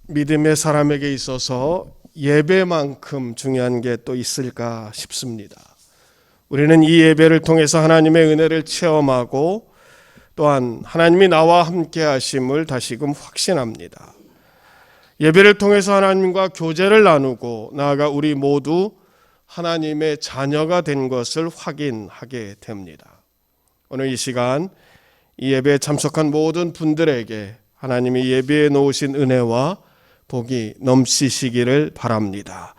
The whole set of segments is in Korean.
믿음의 사람에게 있어서 예배만큼 중요한 게 또 있을까 싶습니다. 우리는 이 예배를 통해서 하나님의 은혜를 체험하고 또한 하나님이 나와 함께 하심을 다시금 확신합니다. 예배를 통해서 하나님과 교제를 나누고 나아가 우리 모두 하나님의 자녀가 된 것을 확인하게 됩니다. 오늘 이 시간 이 예배에 참석한 모든 분들에게 하나님이 예배에 놓으신 은혜와 복이 넘치시기를 바랍니다.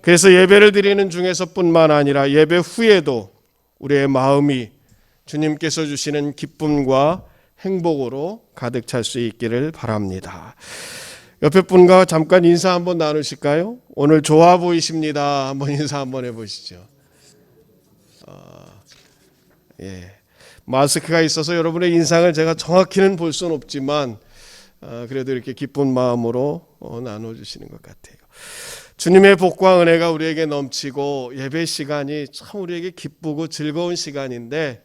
그래서 예배를 드리는 중에서 뿐만 아니라 예배 후에도 우리의 마음이 주님께서 주시는 기쁨과 행복으로 가득 찰 수 있기를 바랍니다. 옆에 분과 잠깐 인사 한번 나누실까요? 오늘 좋아 보이십니다. 한번 인사 한번 해보시죠. 마스크가 있어서 여러분의 인상을 제가 정확히는 볼 수는 없지만 그래도 이렇게 기쁜 마음으로 나눠주시는 것 같아요. 주님의 복과 은혜가 우리에게 넘치고 예배 시간이 참 우리에게 기쁘고 즐거운 시간인데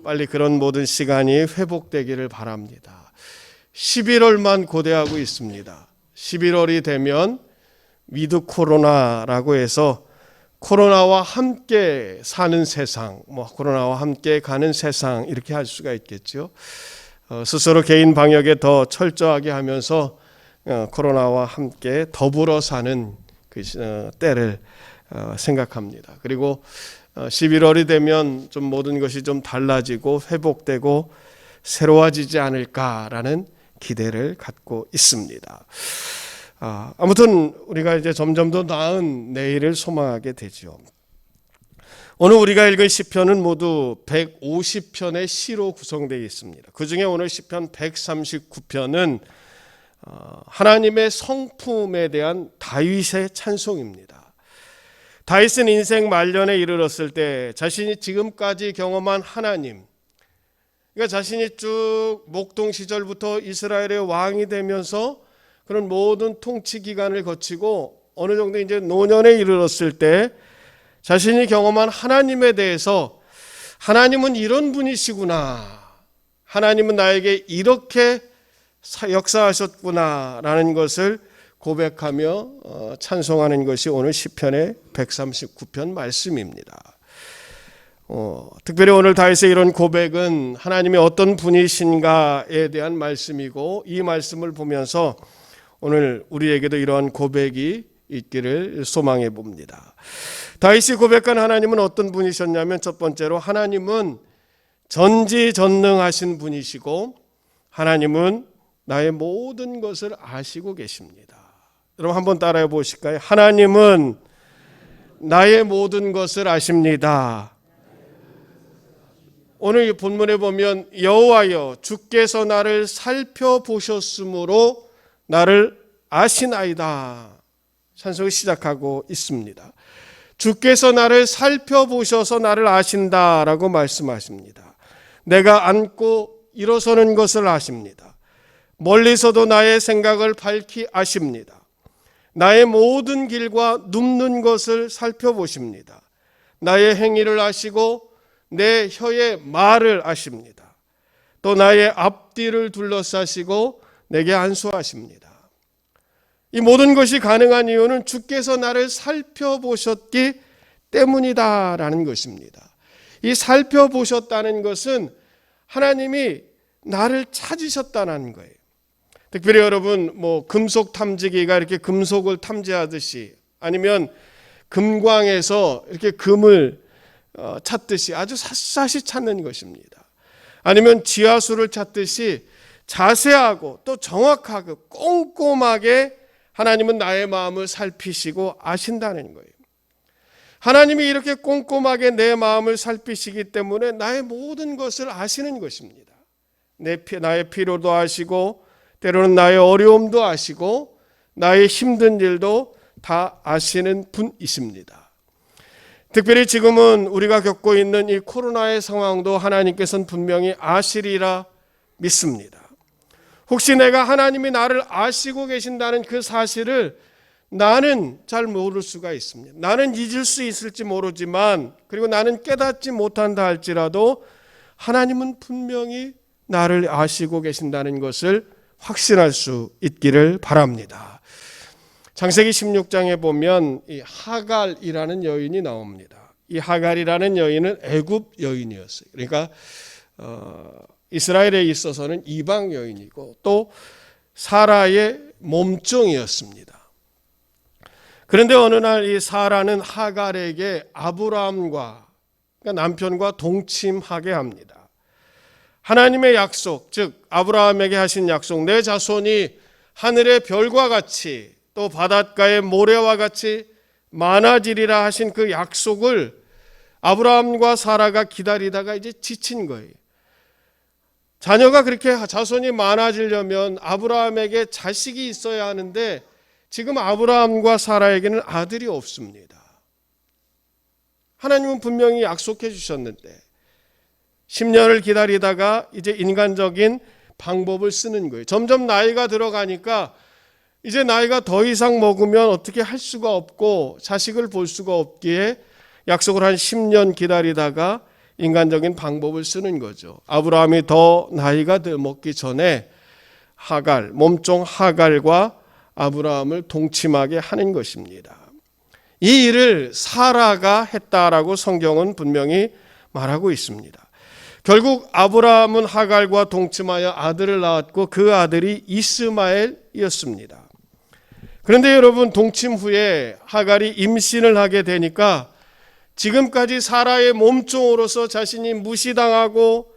빨리 그런 모든 시간이 회복되기를 바랍니다. 11월만 고대하고 있습니다. 11월이 되면 위드 코로나라고 해서 코로나와 함께 사는 세상, 코로나와 함께 가는 세상 이렇게 할 수가 있겠죠. 스스로 개인 방역에 더 철저하게 하면서 코로나와 함께 더불어 사는 그 때를 생각합니다. 그리고 11월이 되면 좀 모든 것이 좀 달라지고 회복되고 새로워지지 않을까라는 기대를 갖고 있습니다. 아무튼 우리가 이제 점점 더 나은 내일을 소망하게 되죠. 오늘 우리가 읽은 시편은 모두 150편의 시로 구성되어 있습니다. 그 중에 오늘 시편 139편은 하나님의 성품에 대한 다윗의 찬송입니다. 다윗은 인생 말년에 이르렀을 때 자신이 지금까지 경험한 하나님, 그러니까 자신이 쭉 목동 시절부터 이스라엘의 왕이 되면서 그런 모든 통치 기간을 거치고 어느 정도 이제 노년에 이르렀을 때 자신이 경험한 하나님에 대해서 하나님은 이런 분이시구나, 하나님은 나에게 이렇게 역사하셨구나라는 것을 고백하며 찬송하는 것이 오늘 시편의 139편 말씀입니다. 특별히 오늘 다윗의 이런 고백은 하나님이 어떤 분이신가에 대한 말씀이고, 이 말씀을 보면서 오늘 우리에게도 이러한 고백이 있기를 소망해 봅니다. 다윗이 고백한 하나님은 어떤 분이셨냐면, 첫 번째로 하나님은 전지전능하신 분이시고 하나님은 나의 모든 것을 아시고 계십니다. 여러분 한번 따라해 보실까요? 하나님은 나의 모든 것을 아십니다. 오늘 본문에 보면 여호와여 주께서 나를 살펴보셨으므로 나를 아시나이다, 찬송을 시작하고 있습니다. 주께서 나를 살펴보셔서 나를 아신다라고 말씀하십니다. 내가 앉고 일어서는 것을 아십니다. 멀리서도 나의 생각을 밝히 아십니다. 나의 모든 길과 눕는 것을 살펴보십니다. 나의 행위를 아시고 내 혀의 말을 아십니다. 또 나의 앞뒤를 둘러싸시고 내게 안수하십니다. 이 모든 것이 가능한 이유는 주께서 나를 살펴보셨기 때문이다라는 것입니다. 이 살펴보셨다는 것은 하나님이 나를 찾으셨다는 거예요. 특별히 여러분 금속 탐지기가 이렇게 금속을 탐지하듯이, 아니면 금광에서 이렇게 금을 찾듯이 아주 샅샅이 찾는 것입니다. 아니면 지하수를 찾듯이 자세하고 또 정확하고 꼼꼼하게 하나님은 나의 마음을 살피시고 아신다는 거예요. 하나님이 이렇게 꼼꼼하게 내 마음을 살피시기 때문에 나의 모든 것을 아시는 것입니다. 나의 필요도 아시고, 때로는 나의 어려움도 아시고, 나의 힘든 일도 다 아시는 분이십니다. 특별히 지금은 우리가 겪고 있는 이 코로나의 상황도 하나님께서는 분명히 아시리라 믿습니다. 혹시 내가 하나님이 나를 아시고 계신다는 그 사실을 나는 잘 모를 수가 있습니다. 나는 잊을 수 있을지 모르지만, 그리고 나는 깨닫지 못한다 할지라도 하나님은 분명히 나를 아시고 계신다는 것을 확신할 수 있기를 바랍니다. 창세기 16장에 보면 이 하갈이라는 여인이 나옵니다. 이 하갈이라는 여인은 애굽 여인이었어요. 그러니까 이스라엘에 있어서는 이방 여인이고 또 사라의 몸종이었습니다. 그런데 어느 날 이 사라는 하갈에게 아브라함과 그러니까 남편과 동침하게 합니다. 하나님의 약속, 즉 아브라함에게 하신 약속, 내 자손이 하늘의 별과 같이 또 바닷가의 모래와 같이 많아지리라 하신 그 약속을 아브라함과 사라가 기다리다가 이제 지친 거예요. 자녀가 그렇게 자손이 많아지려면 아브라함에게 자식이 있어야 하는데 지금 아브라함과 사라에게는 아들이 없습니다. 하나님은 분명히 약속해 주셨는데 10년을 기다리다가 이제 인간적인 방법을 쓰는 거예요. 점점 나이가 들어가니까 이제 나이가 더 이상 먹으면 어떻게 할 수가 없고 자식을 볼 수가 없기에 약속을 한 10년 기다리다가 인간적인 방법을 쓰는 거죠. 아브라함이 더 나이가 먹기 전에 하갈, 몸종 하갈과 아브라함을 동침하게 하는 것입니다. 이 일을 사라가 했다라고 성경은 분명히 말하고 있습니다. 결국 아브라함은 하갈과 동침하여 아들을 낳았고 그 아들이 이스마엘이었습니다. 그런데 여러분, 동침 후에 하갈이 임신을 하게 되니까 지금까지 사라의 몸종으로서 자신이 무시당하고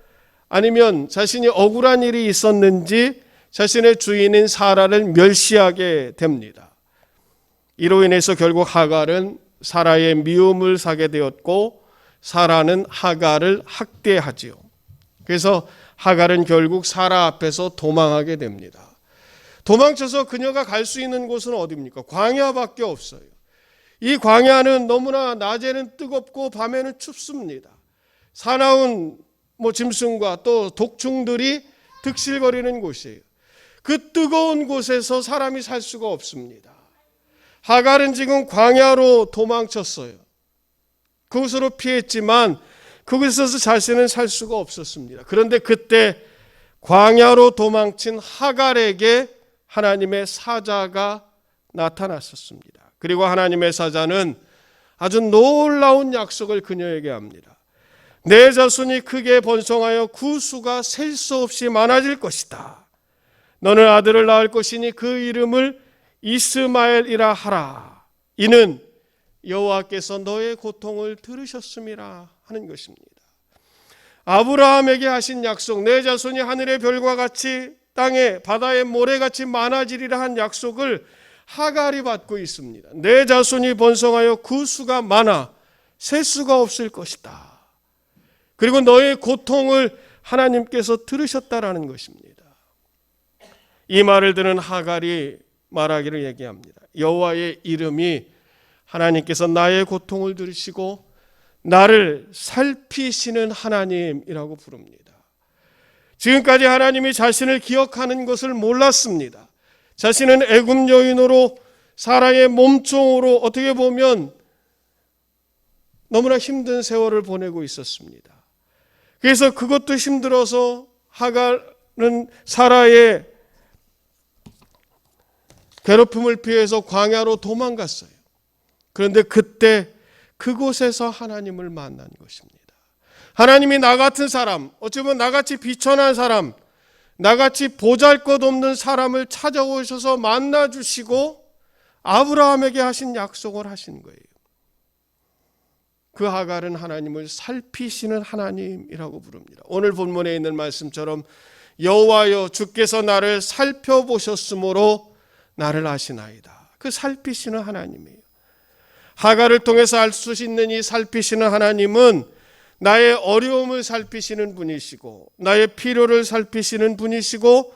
아니면 자신이 억울한 일이 있었는지 자신의 주인인 사라를 멸시하게 됩니다. 이로 인해서 결국 하갈은 사라의 미움을 사게 되었고 사라는 하갈을 학대하지요. 그래서 하갈은 결국 사라 앞에서 도망하게 됩니다. 도망쳐서 그녀가 갈 수 있는 곳은 어디입니까? 광야밖에 없어요. 이 광야는 너무나 낮에는 뜨겁고 밤에는 춥습니다. 사나운 짐승과 또 독충들이 득실거리는 곳이에요. 그 뜨거운 곳에서 사람이 살 수가 없습니다. 하갈은 지금 광야로 도망쳤어요. 그곳으로 피했지만 그곳에서 자신은 살 수가 없었습니다. 그런데 그때 광야로 도망친 하갈에게 하나님의 사자가 나타났었습니다. 그리고 하나님의 사자는 아주 놀라운 약속을 그녀에게 합니다. 내 자손이 크게 번성하여 구수가 셀 수 없이 많아질 것이다. 너는 아들을 낳을 것이니 그 이름을 이스마엘이라 하라. 이는 여호와께서 너의 고통을 들으셨음이라 하는 것입니다. 아브라함에게 하신 약속, 내 자손이 하늘의 별과 같이 땅에 바다의 모래같이 많아지리라 한 약속을 하갈이 받고 있습니다. 내 자손이 번성하여 구수가 많아 셀 수가 없을 것이다. 그리고 너의 고통을 하나님께서 들으셨다라는 것입니다. 이 말을 들은 하갈이 말하기를 얘기합니다. 여호와의 이름이 하나님께서 나의 고통을 들으시고 나를 살피시는 하나님이라고 부릅니다. 지금까지 하나님이 자신을 기억하는 것을 몰랐습니다. 자신은 애굽 여인으로 사라의 몸종으로 어떻게 보면 너무나 힘든 세월을 보내고 있었습니다. 그래서 그것도 힘들어서 하갈은 사라의 괴롭힘을 피해서 광야로 도망갔어요. 그런데 그때 그곳에서 하나님을 만난 것입니다. 하나님이 나 같은 사람, 어쩌면 나같이 비천한 사람, 나같이 보잘것없는 사람을 찾아오셔서 만나주시고 아브라함에게 하신 약속을 하신 거예요. 그 하갈은 하나님을 살피시는 하나님이라고 부릅니다. 오늘 본문에 있는 말씀처럼 여호와여 주께서 나를 살펴보셨으므로 나를 아시나이다. 그 살피시는 하나님이에요. 하갈을 통해서 알 수 있는 이 살피시는 하나님은 나의 어려움을 살피시는 분이시고 나의 필요를 살피시는 분이시고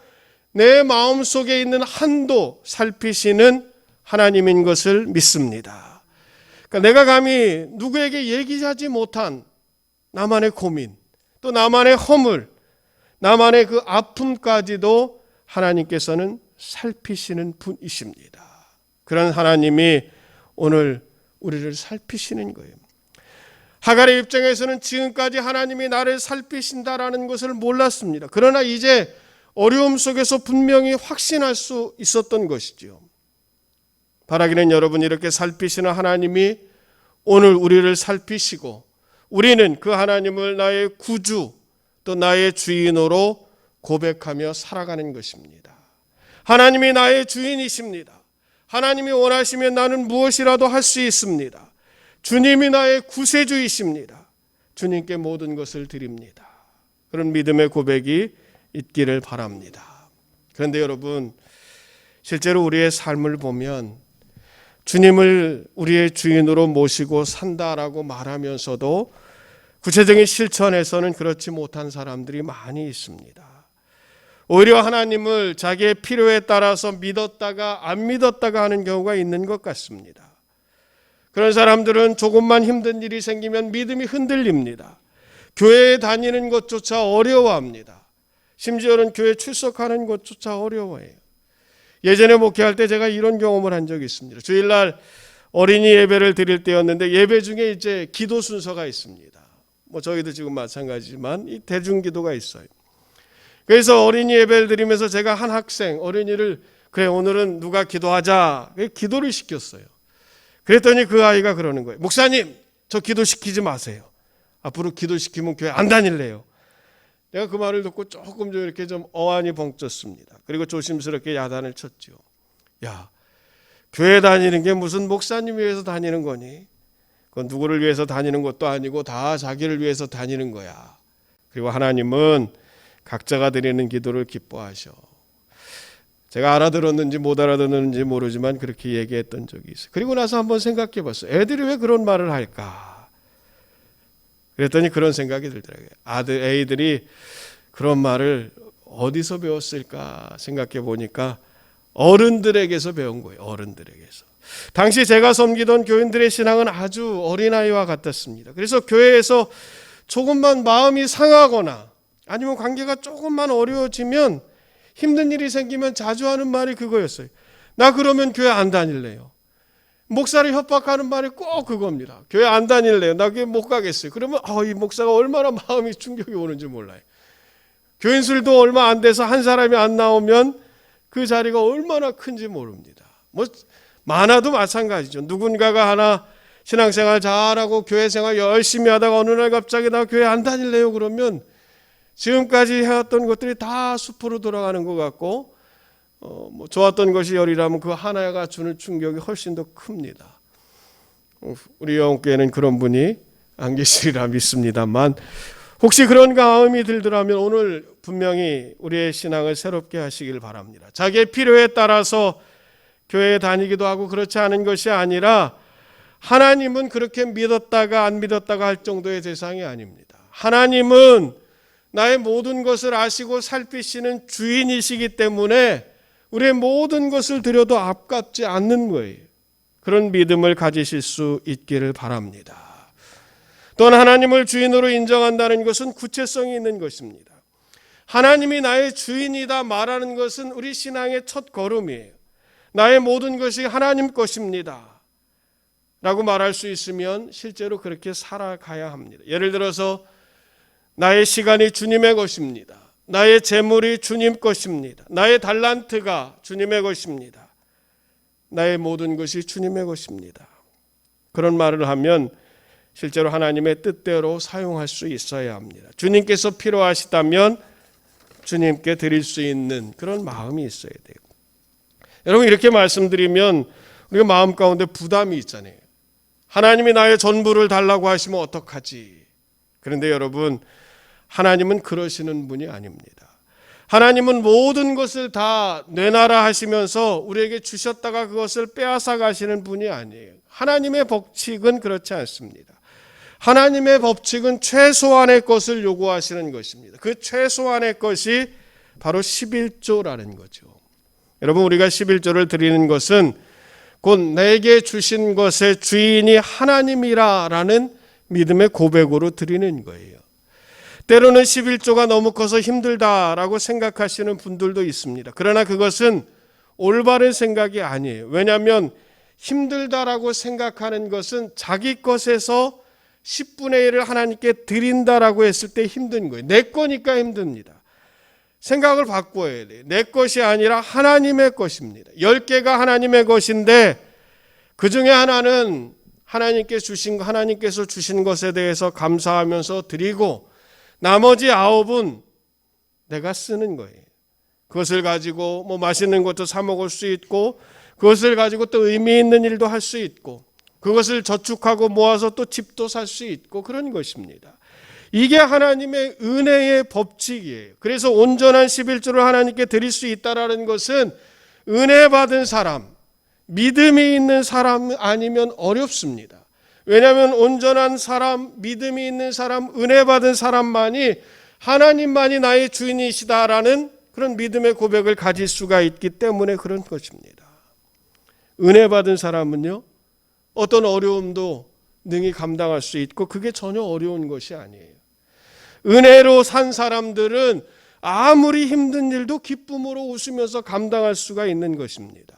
내 마음속에 있는 한도 살피시는 하나님인 것을 믿습니다. 그러니까 내가 감히 누구에게 얘기하지 못한 나만의 고민, 또 나만의 허물, 나만의 그 아픔까지도 하나님께서는 살피시는 분이십니다. 그런 하나님이 오늘 우리를 살피시는 거예요. 하갈의 입장에서는 지금까지 하나님이 나를 살피신다라는 것을 몰랐습니다. 그러나 이제 어려움 속에서 분명히 확신할 수 있었던 것이지요. 바라기는 여러분, 이렇게 살피시는 하나님이 오늘 우리를 살피시고 우리는 그 하나님을 나의 구주 또 나의 주인으로 고백하며 살아가는 것입니다. 하나님이 나의 주인이십니다. 하나님이 원하시면 나는 무엇이라도 할 수 있습니다. 주님이 나의 구세주이십니다. 주님께 모든 것을 드립니다. 그런 믿음의 고백이 있기를 바랍니다. 그런데 여러분, 실제로 우리의 삶을 보면 주님을 우리의 주인으로 모시고 산다라고 말하면서도 구체적인 실천에서는 그렇지 못한 사람들이 많이 있습니다. 오히려 하나님을 자기의 필요에 따라서 믿었다가 안 믿었다가 하는 경우가 있는 것 같습니다. 그런 사람들은 조금만 힘든 일이 생기면 믿음이 흔들립니다. 교회에 다니는 것조차 어려워합니다. 심지어는 교회 출석하는 것조차 어려워해요. 예전에 목회할 때 제가 이런 경험을 한 적이 있습니다. 주일날 어린이 예배를 드릴 때였는데 예배 중에 이제 기도 순서가 있습니다. 저희도 지금 마찬가지지만 이 대중기도가 있어요. 그래서 어린이 예배를 드리면서 제가 한 학생, 어린이를 그래 오늘은 누가 기도하자 기도를 시켰어요. 그랬더니 그 아이가 그러는 거예요. 목사님, 저 기도시키지 마세요. 앞으로 기도시키면 교회 안 다닐래요. 내가 그 말을 듣고 조금 좀 이렇게 좀 어안이 벙쪘습니다. 그리고 조심스럽게 야단을 쳤죠. 야, 교회 다니는 게 무슨 목사님 위해서 다니는 거니? 그건 누구를 위해서 다니는 것도 아니고 다 자기를 위해서 다니는 거야. 그리고 하나님은 각자가 드리는 기도를 기뻐하셔. 제가 알아들었는지 못 알아들었는지 모르지만 그렇게 얘기했던 적이 있어요. 그리고 나서 한번 생각해 봤어요. 애들이 왜 그런 말을 할까? 그랬더니 그런 생각이 들더라고요. 애들이 그런 말을 어디서 배웠을까 생각해 보니까 어른들에게서 배운 거예요. 어른들에게서. 당시 제가 섬기던 교인들의 신앙은 아주 어린아이와 같았습니다. 그래서 교회에서 조금만 마음이 상하거나 아니면 관계가 조금만 어려워지면 힘든 일이 생기면 자주 하는 말이 그거였어요. 나 그러면 교회 안 다닐래요. 목사를 협박하는 말이 꼭 그겁니다. 교회 안 다닐래요. 나 교회 못 가겠어요. 그러면 이 목사가 얼마나 마음이 충격이 오는지 몰라요. 교인 수도 얼마 안 돼서 한 사람이 안 나오면 그 자리가 얼마나 큰지 모릅니다. 많아도 마찬가지죠. 누군가가 하나 신앙생활 잘하고 교회생활 열심히 하다가 어느 날 갑자기 나 교회 안 다닐래요 그러면 지금까지 해왔던 것들이 다 숲으로 돌아가는 것 같고 좋았던 것이 열이라면 그 하나가 주는 충격이 훨씬 더 큽니다. 우리 영교회는 그런 분이 안 계시리라 믿습니다만 혹시 그런 마음이 들더라면 오늘 분명히 우리의 신앙을 새롭게 하시길 바랍니다. 자기의 필요에 따라서 교회에 다니기도 하고 그렇지 않은 것이 아니라 하나님은 그렇게 믿었다가 안 믿었다가 할 정도의 대상이 아닙니다. 하나님은 나의 모든 것을 아시고 살피시는 주인이시기 때문에 우리의 모든 것을 드려도 아깝지 않는 거예요. 그런 믿음을 가지실 수 있기를 바랍니다. 또한 하나님을 주인으로 인정한다는 것은 구체성이 있는 것입니다. 하나님이 나의 주인이다 말하는 것은 우리 신앙의 첫 걸음이에요. 나의 모든 것이 하나님 것입니다 라고 말할 수 있으면 실제로 그렇게 살아가야 합니다. 예를 들어서 나의 시간이 주님의 것입니다. 나의 재물이 주님 것입니다. 나의 달란트가 주님의 것입니다. 나의 모든 것이 주님의 것입니다. 그런 말을 하면 실제로 하나님의 뜻대로 사용할 수 있어야 합니다. 주님께서 필요하시다면 주님께 드릴 수 있는 그런 마음이 있어야 돼요. 여러분 이렇게 말씀드리면 우리가 마음 가운데 부담이 있잖아요. 하나님이 나의 전부를 달라고 하시면 어떡하지? 그런데 여러분 하나님은 그러시는 분이 아닙니다. 하나님은 모든 것을 다 내놔라 하시면서 우리에게 주셨다가 그것을 빼앗아 가시는 분이 아니에요. 하나님의 법칙은 그렇지 않습니다. 하나님의 법칙은 최소한의 것을 요구하시는 것입니다. 그 최소한의 것이 바로 11조라는 거죠. 여러분 우리가 11조를 드리는 것은 곧 내게 주신 것의 주인이 하나님이라는 믿음의 고백으로 드리는 거예요. 때로는 11조가 너무 커서 힘들다라고 생각하시는 분들도 있습니다. 그러나 그것은 올바른 생각이 아니에요. 왜냐하면 힘들다라고 생각하는 것은 자기 것에서 10분의 1을 하나님께 드린다라고 했을 때 힘든 거예요. 내 거니까 힘듭니다. 생각을 바꿔야 돼요. 내 것이 아니라 하나님의 것입니다. 10개가 하나님의 것인데 그 중에 하나는 하나님께서 주신 것에 대해서 감사하면서 드리고 나머지 9은 내가 쓰는 거예요. 그것을 가지고 뭐 맛있는 것도 사 먹을 수 있고 그것을 가지고 또 의미 있는 일도 할 수 있고 그것을 저축하고 모아서 또 집도 살 수 있고 그런 것입니다. 이게 하나님의 은혜의 법칙이에요. 그래서 온전한 11조를 하나님께 드릴 수 있다라는 것은 은혜 받은 사람, 믿음이 있는 사람 아니면 어렵습니다. 왜냐하면 온전한 사람, 믿음이 있는 사람, 은혜 받은 사람만이 하나님만이 나의 주인이시다라는 그런 믿음의 고백을 가질 수가 있기 때문에 그런 것입니다. 은혜 받은 사람은요, 어떤 어려움도 능히 감당할 수 있고 그게 전혀 어려운 것이 아니에요. 은혜로 산 사람들은 아무리 힘든 일도 기쁨으로 웃으면서 감당할 수가 있는 것입니다.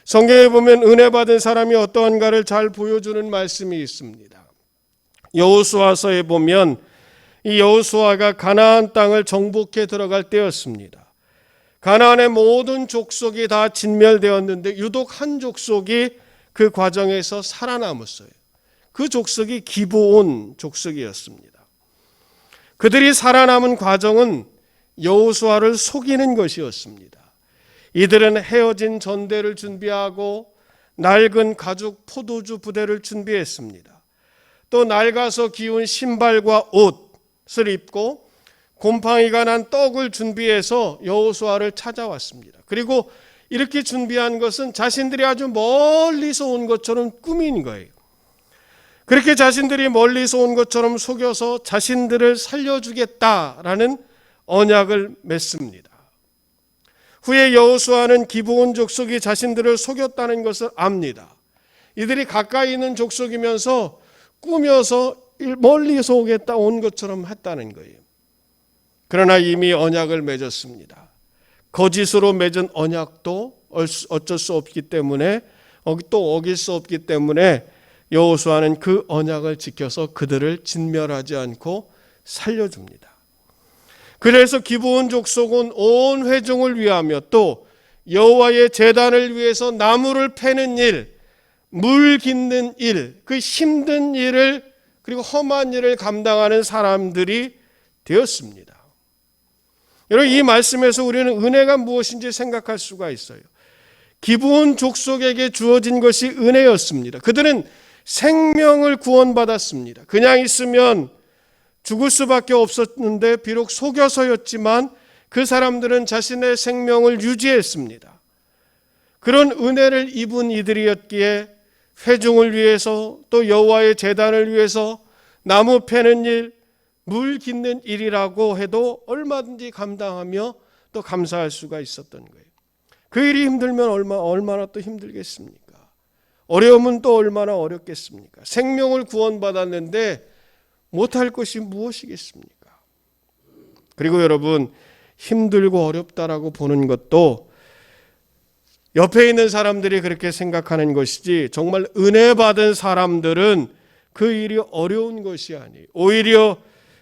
성경에 보면 은혜 받은 사람이 어떠한가를 잘 보여주는 말씀이 있습니다. 여호수아서에 보면 이 여호수아가 가나안 땅을 정복해 들어갈 때였습니다. 가나안의 모든 족속이 다 진멸되었는데 유독 한 족속이 그 과정에서 살아남았어요. 그 족속이 기브온 족속이었습니다. 그들이 살아남은 과정은 여호수아를 속이는 것이었습니다. 이들은 헤어진 전대를 준비하고 낡은 가죽 포도주 부대를 준비했습니다. 또 낡아서 기운 신발과 옷을 입고 곰팡이가 난 떡을 준비해서 여호수아를 찾아왔습니다. 그리고 이렇게 준비한 것은 자신들이 아주 멀리서 온 것처럼 꾸민 거예요. 그렇게 자신들이 멀리서 온 것처럼 속여서 자신들을 살려주겠다라는 언약을 맺습니다. 후에 여호수아는 기브온 족속이 자신들을 속였다는 것을 압니다. 이들이 가까이 있는 족속이면서 꾸며서 멀리서 온 것처럼 했다는 거예요. 그러나 이미 언약을 맺었습니다. 거짓으로 맺은 언약도 어쩔 수 없기 때문에 또 어길 수 없기 때문에 여호수아는 그 언약을 지켜서 그들을 진멸하지 않고 살려줍니다. 그래서 기브온 족속은 온 회중을 위하며 또 여호와의 제단을 위해서 나무를 패는 일, 물 깃는 일, 그 힘든 일을 그리고 험한 일을 감당하는 사람들이 되었습니다. 여러분, 이 말씀에서 우리는 은혜가 무엇인지 생각할 수가 있어요. 기브온 족속에게 주어진 것이 은혜였습니다. 그들은 생명을 구원받았습니다. 그냥 있으면 죽을 수밖에 없었는데 비록 속여서였지만 그 사람들은 자신의 생명을 유지했습니다. 그런 은혜를 입은 이들이었기에 회중을 위해서 또 여호와의 제단을 위해서 나무 패는 일, 물 깃는 일이라고 해도 얼마든지 감당하며 또 감사할 수가 있었던 거예요. 그 일이 힘들면 얼마나 또 힘들겠습니까? 어려움은 또 얼마나 어렵겠습니까? 생명을 구원받았는데 못할 것이 무엇이겠습니까? 그리고 여러분, 힘들고 어렵다라고 보는 것도 옆에 있는 사람들이 그렇게 생각하는 것이지 정말 은혜 받은 사람들은 그 일이 어려운 것이 아니에요. 오히려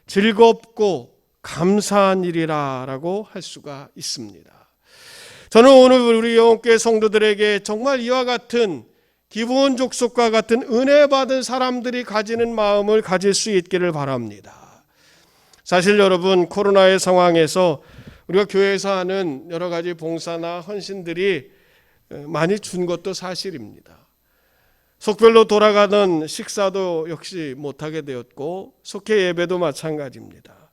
즐겁고 감사한 일이라고 할 수가 있습니다. 저는 오늘 우리 영혼교회 성도들에게 정말 이와 같은 기브온 족속과 같은 은혜 받은 사람들이 가지는 마음을 가질 수 있기를 바랍니다. 사실 여러분, 코로나의 상황에서 우리가 교회에서 하는 여러 가지 봉사나 헌신들이 많이 준 것도 사실입니다. 속별로 돌아가던 식사도 역시 못하게 되었고 속회 예배도 마찬가지입니다.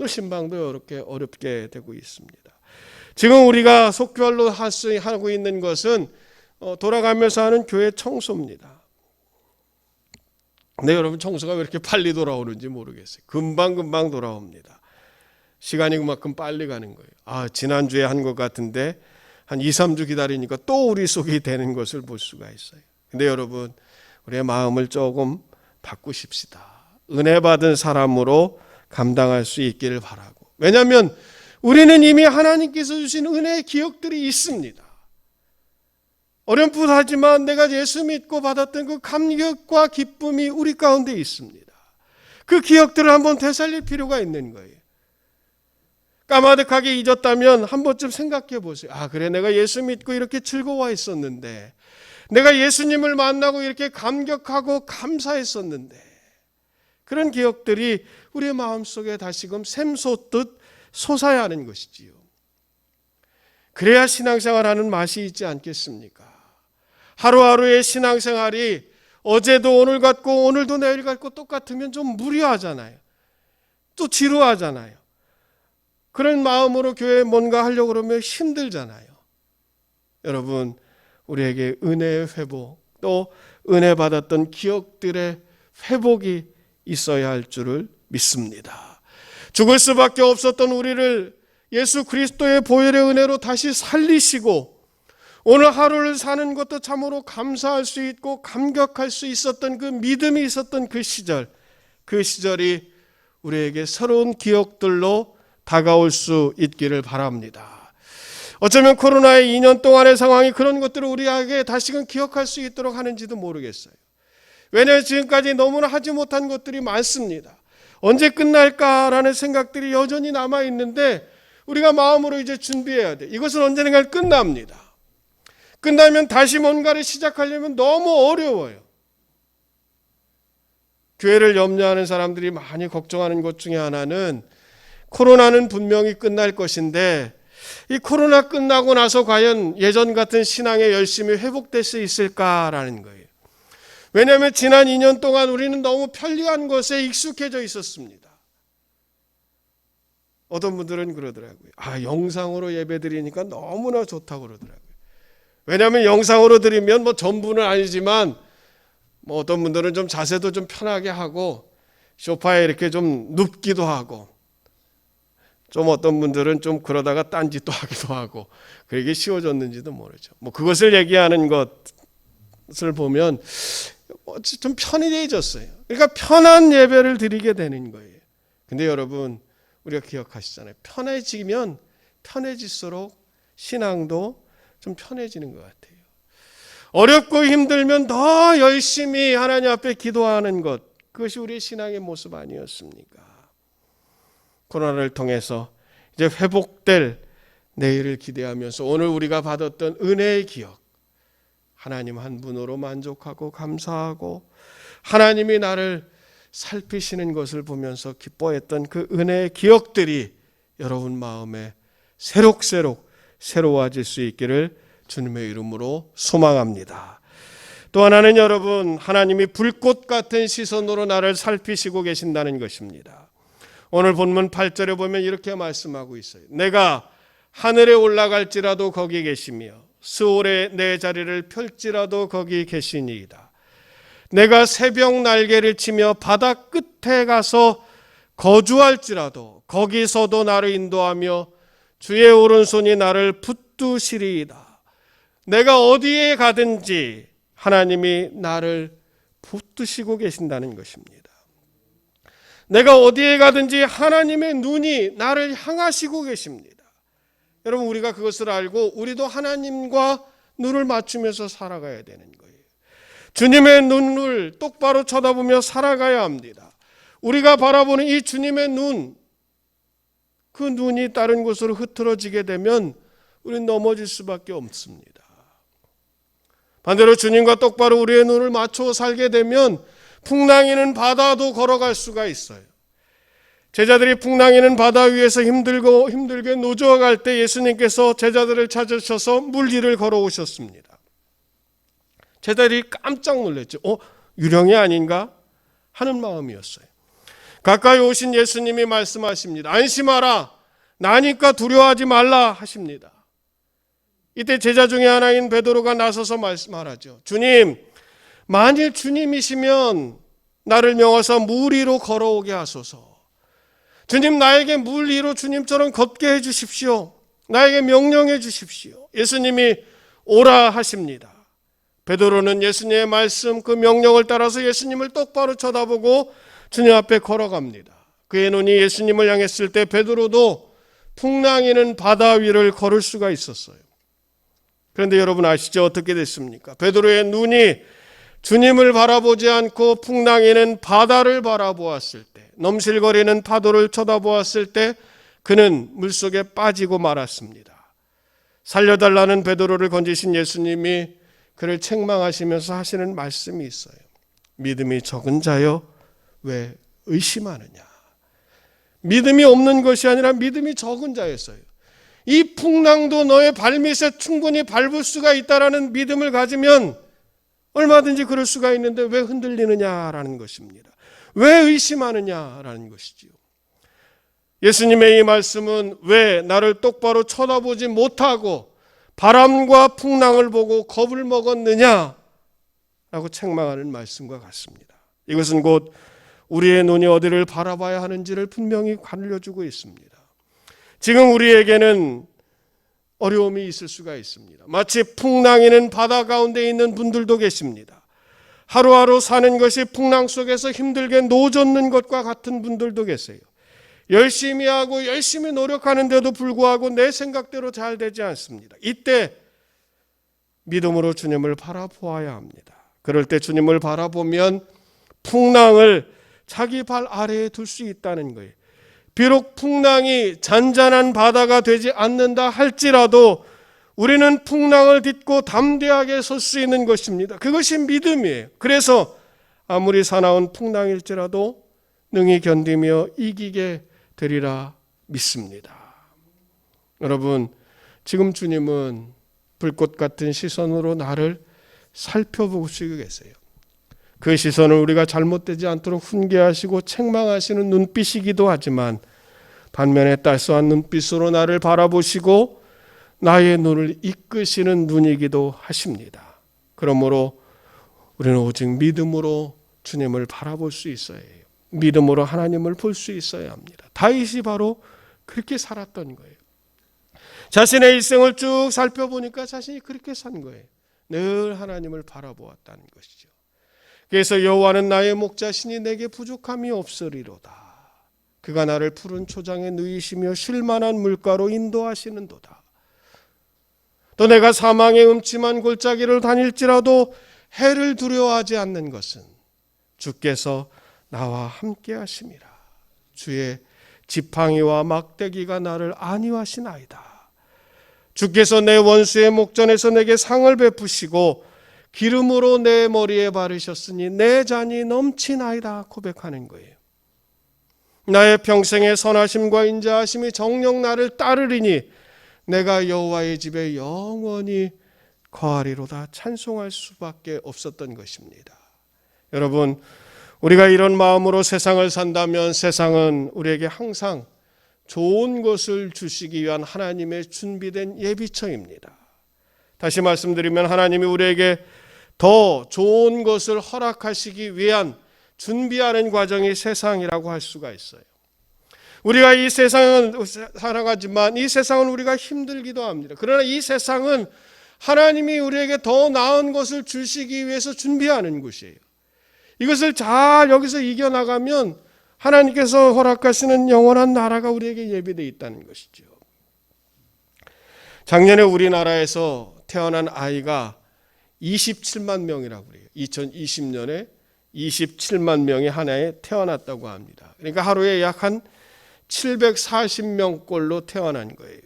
신방도 이렇게 어렵게 되고 있습니다. 지금 우리가 속별로 하고 있는 것은 돌아가면서 하는 교회 청소입니다. 근데 여러분, 청소가 왜 이렇게 빨리 돌아오는지 모르겠어요. 금방 돌아옵니다. 시간이 그만큼 빨리 가는 거예요. 지난주에 한 것 같은데 한 2, 3주 기다리니까 또 우리 속이 되는 것을 볼 수가 있어요. 근데 여러분, 우리의 마음을 조금 바꾸십시다. 은혜 받은 사람으로 감당할 수 있기를 바라고. 왜냐하면 우리는 이미 하나님께서 주신 은혜의 기억들이 있습니다. 어렴풋하지만 내가 예수 믿고 받았던 그 감격과 기쁨이 우리 가운데 있습니다. 그 기억들을 한번 되살릴 필요가 있는 거예요. 까마득하게 잊었다면 한 번쯤 생각해 보세요. 아, 그래, 내가 예수 믿고 이렇게 즐거워했었는데, 내가 예수님을 만나고 이렇게 감격하고 감사했었는데, 그런 기억들이 우리의 마음속에 다시금 샘솟듯 솟아야 하는 것이지요. 그래야 신앙생활하는 맛이 있지 않겠습니까? 하루하루의 신앙생활이 어제도 오늘 같고 오늘도 내일 같고 똑같으면 좀 무료하잖아요. 또 지루하잖아요. 그런 마음으로 교회에 뭔가 하려고 그러면 힘들잖아요. 여러분, 우리에게 은혜의 회복, 또 은혜 받았던 기억들의 회복이 있어야 할 줄을 믿습니다. 죽을 수밖에 없었던 우리를 예수 그리스도의 보혈의 은혜로 다시 살리시고 오늘 하루를 사는 것도 참으로 감사할 수 있고 감격할 수 있었던 그 믿음이 있었던 그 시절이 우리에게 새로운 기억들로 다가올 수 있기를 바랍니다. 어쩌면 코로나의 2년 동안의 상황이 그런 것들을 우리에게 다시금 기억할 수 있도록 하는지도 모르겠어요. 왜냐하면 지금까지 너무나 하지 못한 것들이 많습니다. 언제 끝날까라는 생각들이 여전히 남아있는데 우리가 마음으로 이제 준비해야 돼. 이것은 언젠가 끝납니다. 끝나면 다시 뭔가를 시작하려면 너무 어려워요. 교회를 염려하는 사람들이 많이 걱정하는 것 중에 하나는 코로나는 분명히 끝날 것인데 이 코로나 끝나고 나서 과연 예전 같은 신앙의 열심이 회복될 수 있을까라는 거예요. 왜냐하면 지난 2년 동안 우리는 너무 편리한 것에 익숙해져 있었습니다. 어떤 분들은 그러더라고요. 아, 영상으로 예배 드리니까 너무나 좋다고 그러더라고요. 왜냐하면 영상으로 드리면 뭐 전부는 아니지만 뭐 어떤 분들은 좀 자세도 좀 편하게 하고 소파에 이렇게 좀 눕기도 하고 좀 어떤 분들은 좀 그러다가 딴짓도 하기도 하고 그게 쉬워졌는지도 모르죠. 뭐 그것을 얘기하는 것을 보면 좀 편해졌어요. 그러니까 편한 예배를 드리게 되는 거예요. 근데 여러분, 우리가 기억하시잖아요. 편해지면 편해질수록 신앙도 좀 편해지는 것 같아요. 어렵고 힘들면 더 열심히 하나님 앞에 기도하는 것, 그것이 우리의 신앙의 모습 아니었습니까? 코로나를 통해서 이제 회복될 내일을 기대하면서 오늘 우리가 받았던 은혜의 기억, 하나님 한 분으로 만족하고 감사하고 하나님이 나를 살피시는 것을 보면서 기뻐했던 그 은혜의 기억들이 여러분 마음에 새록새록 새로워질 수 있기를 주님의 이름으로 소망합니다. 또 하나는 여러분, 하나님이 불꽃 같은 시선으로 나를 살피시고 계신다는 것입니다. 오늘 본문 8절에 보면 이렇게 말씀하고 있어요. 내가 하늘에 올라갈지라도 거기 계시며 스올에 내 자리를 펼지라도 거기 계시니이다. 내가 새벽 날개를 치며 바다 끝에 가서 거주할지라도 거기서도 나를 인도하며 주의 오른손이 나를 붙드시리이다. 내가 어디에 가든지 하나님이 나를 붙드시고 계신다는 것입니다. 내가 어디에 가든지 하나님의 눈이 나를 향하시고 계십니다. 여러분, 우리가 그것을 알고 우리도 하나님과 눈을 맞추면서 살아가야 되는 거예요. 주님의 눈을 똑바로 쳐다보며 살아가야 합니다. 우리가 바라보는 이 주님의 눈, 그 눈이 다른 곳으로 흐트러지게 되면 우리는 넘어질 수밖에 없습니다. 반대로 주님과 똑바로 우리의 눈을 맞춰 살게 되면 풍랑이는 바다도 걸어갈 수가 있어요. 제자들이 풍랑이는 바다 위에서 힘들게 노저어갈 때 예수님께서 제자들을 찾으셔서 물 위를 걸어오셨습니다. 제자들이 깜짝 놀랐죠. 유령이 아닌가 하는 마음이었어요. 가까이 오신 예수님이 말씀하십니다. 안심하라, 나니까 두려워하지 말라 하십니다. 이때 제자 중에 하나인 베드로가 나서서 말씀하라죠. 주님, 만일 주님이시면 나를 명하사 물 위로 걸어오게 하소서. 주님, 나에게 물 위로 주님처럼 걷게 해주십시오. 나에게 명령해 주십시오. 예수님이 오라 하십니다. 베드로는 예수님의 말씀, 그 명령을 따라서 예수님을 똑바로 쳐다보고 주님 앞에 걸어갑니다. 그의 눈이 예수님을 향했을 때 베드로도 풍랑이는 바다 위를 걸을 수가 있었어요. 그런데 여러분 아시죠? 어떻게 됐습니까? 베드로의 눈이 주님을 바라보지 않고 풍랑이는 바다를 바라보았을 때, 넘실거리는 파도를 쳐다보았을 때 그는 물속에 빠지고 말았습니다. 살려달라는 베드로를 건지신 예수님이 그를 책망하시면서 하시는 말씀이 있어요. 믿음이 적은 자여 왜 의심하느냐. 믿음이 없는 것이 아니라 믿음이 적은 자였어요. 이 풍랑도 너의 발밑에 충분히 밟을 수가 있다라는 믿음을 가지면 얼마든지 그럴 수가 있는데 왜 흔들리느냐라는 것입니다. 왜 의심하느냐라는 것이지요. 예수님의 이 말씀은 왜 나를 똑바로 쳐다보지 못하고 바람과 풍랑을 보고 겁을 먹었느냐 라고 책망하는 말씀과 같습니다. 이것은 곧 우리의 눈이 어디를 바라봐야 하는지를 분명히 알려주고 있습니다. 지금 우리에게는 어려움이 있을 수가 있습니다. 마치 풍랑이는 바다 가운데 있는 분들도 계십니다. 하루하루 사는 것이 풍랑 속에서 힘들게 노젓는 것과 같은 분들도 계세요. 열심히 하고 열심히 노력하는데도 불구하고 내 생각대로 잘 되지 않습니다. 이때 믿음으로 주님을 바라보아야 합니다. 그럴 때 주님을 바라보면 풍랑을 자기 발 아래에 둘 수 있다는 거예요. 비록 풍랑이 잔잔한 바다가 되지 않는다 할지라도 우리는 풍랑을 딛고 담대하게 설 수 있는 것입니다. 그것이 믿음이에요. 그래서 아무리 사나운 풍랑일지라도 능히 견디며 이기게 되리라 믿습니다. 여러분, 지금 주님은 불꽃 같은 시선으로 나를 살펴보시고 계세요. 그 시선은 우리가 잘못되지 않도록 훈계하시고 책망하시는 눈빛이기도 하지만 반면에 따스한 눈빛으로 나를 바라보시고 나의 눈을 이끄시는 눈이기도 하십니다. 그러므로 우리는 오직 믿음으로 주님을 바라볼 수 있어야 해요. 믿음으로 하나님을 볼 수 있어야 합니다. 다윗이 바로 그렇게 살았던 거예요. 자신의 일생을 쭉 살펴보니까 자신이 그렇게 산 거예요. 늘 하나님을 바라보았다는 것이죠. 그래서 여호와는 나의 목자시니 내게 부족함이 없으리로다. 그가 나를 푸른 초장에 누이시며 쉴만한 물가로 인도하시는도다. 또 내가 사망의 음침한 골짜기를 다닐지라도 해를 두려워하지 않는 것은 주께서 나와 함께 하심이라. 주의 지팡이와 막대기가 나를 안위하시나이다. 주께서 내 원수의 목전에서 내게 상을 베푸시고 기름으로 내 머리에 바르셨으니 내 잔이 넘치나이다 고백하는 거예요. 나의 평생의 선하심과 인자하심이 정녕 나를 따르리니 내가 여호와의 집에 영원히 거하리로다. 찬송할 수밖에 없었던 것입니다. 여러분, 우리가 이런 마음으로 세상을 산다면 세상은 우리에게 항상 좋은 것을 주시기 위한 하나님의 준비된 예비처입니다. 다시 말씀드리면 하나님이 우리에게 더 좋은 것을 허락하시기 위한 준비하는 과정이 세상이라고 할 수가 있어요. 우리가 이 세상은 살아가지만 이 세상은 우리가 힘들기도 합니다. 그러나 이 세상은 하나님이 우리에게 더 나은 것을 주시기 위해서 준비하는 곳이에요. 이것을 잘 여기서 이겨나가면 하나님께서 허락하시는 영원한 나라가 우리에게 예비되어 있다는 것이죠. 작년에 우리나라에서 태어난 아이가 27만 명이라고 그래요. 2020년에 27만 명이 한 해에 태어났다고 합니다. 그러니까 하루에 약 한 740명꼴로 태어난 거예요.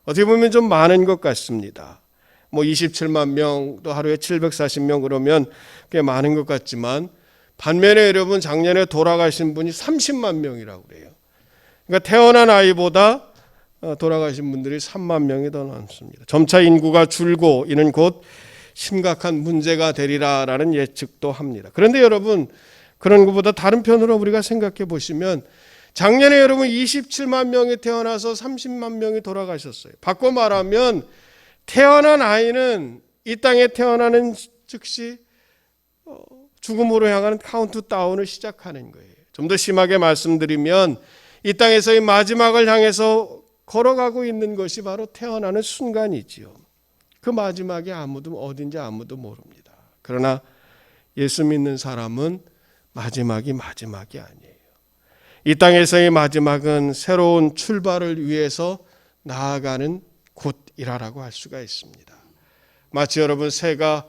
어떻게 보면 좀 많은 것 같습니다. 27만 명도 하루에 740명 그러면 꽤 많은 것 같지만 반면에 여러분 작년에 돌아가신 분이 30만 명이라고 그래요. 그러니까 태어난 아이보다 돌아가신 분들이 3만 명이 더 많습니다. 점차 인구가 줄고 이는 곧 심각한 문제가 되리라라는 예측도 합니다. 그런데 여러분 그런 것보다 다른 편으로 우리가 생각해 보시면 작년에 여러분 27만 명이 태어나서 30만 명이 돌아가셨어요. 바꿔 말하면 태어난 아이는 이 땅에 태어나는 즉시 죽음으로 향하는 카운트다운을 시작하는 거예요. 좀 더 심하게 말씀드리면 이 땅에서의 마지막을 향해서 걸어가고 있는 것이 바로 태어나는 순간이지요. 그 마지막이 어딘지 아무도 모릅니다. 그러나 예수 믿는 사람은 마지막이 아니에요. 이 땅에서의 마지막은 새로운 출발을 위해서 나아가는 곳이라고 할 수가 있습니다. 마치 여러분 새가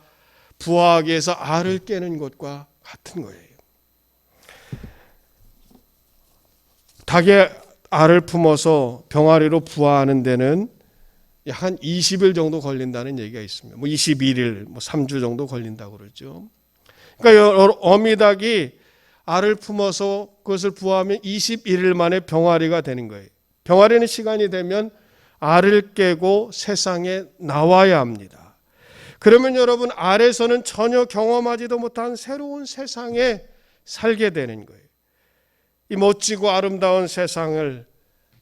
부화하기 위해서 알을 깨는 것과 같은 거예요. 닭의 알을 품어서 병아리로 부화하는 데는 약 한 20일 정도 걸린다는 얘기가 있습니다. 21일, 3주 정도 걸린다고 그러죠. 그러니까 어미닭이 알을 품어서 그것을 부화하면 21일 만에 병아리가 되는 거예요. 병아리는 시간이 되면 알을 깨고 세상에 나와야 합니다. 그러면 여러분, 알에서는 전혀 경험하지도 못한 새로운 세상에 살게 되는 거예요. 이 멋지고 아름다운 세상을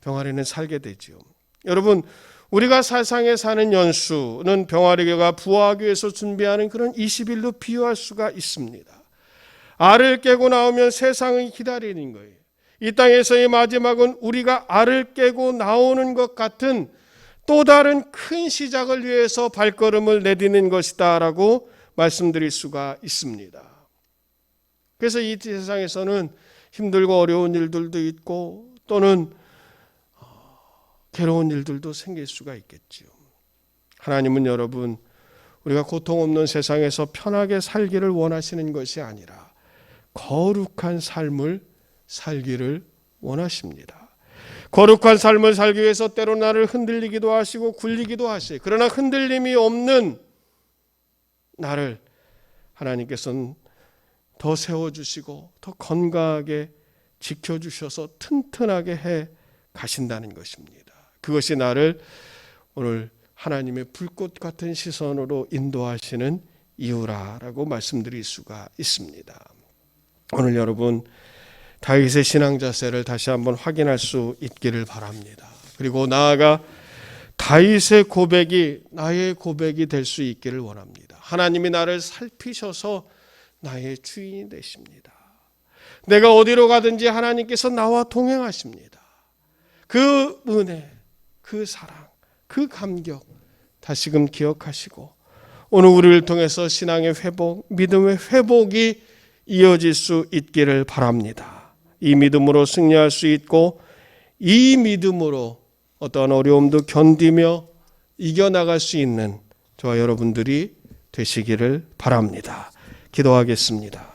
병아리는 살게 되죠. 여러분, 우리가 세상에 사는 연수는 병아리가 부화하기 위해서 준비하는 그런 20일로 비유할 수가 있습니다. 알을 깨고 나오면 세상을 기다리는 거예요. 이 땅에서의 마지막은 우리가 알을 깨고 나오는 것 같은 또 다른 큰 시작을 위해서 발걸음을 내딛는 것이다 라고 말씀드릴 수가 있습니다. 그래서 이 세상에서는 힘들고 어려운 일들도 있고 또는 괴로운 일들도 생길 수가 있겠지요. 하나님은 여러분, 우리가 고통 없는 세상에서 편하게 살기를 원하시는 것이 아니라 거룩한 삶을 살기를 원하십니다. 거룩한 삶을 살기 위해서 때로 나를 흔들리기도 하시고 굴리기도 하시고, 그러나 흔들림이 없는 나를 하나님께서는 더 세워주시고 더 건강하게 지켜주셔서 튼튼하게 해 가신다는 것입니다. 그것이 나를 오늘 하나님의 불꽃 같은 시선으로 인도하시는 이유라고 말씀드릴 수가 있습니다. 오늘 여러분, 다윗의 신앙 자세를 다시 한번 확인할 수 있기를 바랍니다. 그리고 나아가 다윗의 고백이 나의 고백이 될 수 있기를 원합니다. 하나님이 나를 살피셔서 나의 주인이 되십니다. 내가 어디로 가든지 하나님께서 나와 동행하십니다. 그 은혜, 그 사랑, 그 감격 다시금 기억하시고 오늘 우리를 통해서 신앙의 회복, 믿음의 회복이 이어질 수 있기를 바랍니다. 이 믿음으로 승리할 수 있고 이 믿음으로 어떠한 어려움도 견디며 이겨나갈 수 있는 저와 여러분들이 되시기를 바랍니다. 기도하겠습니다.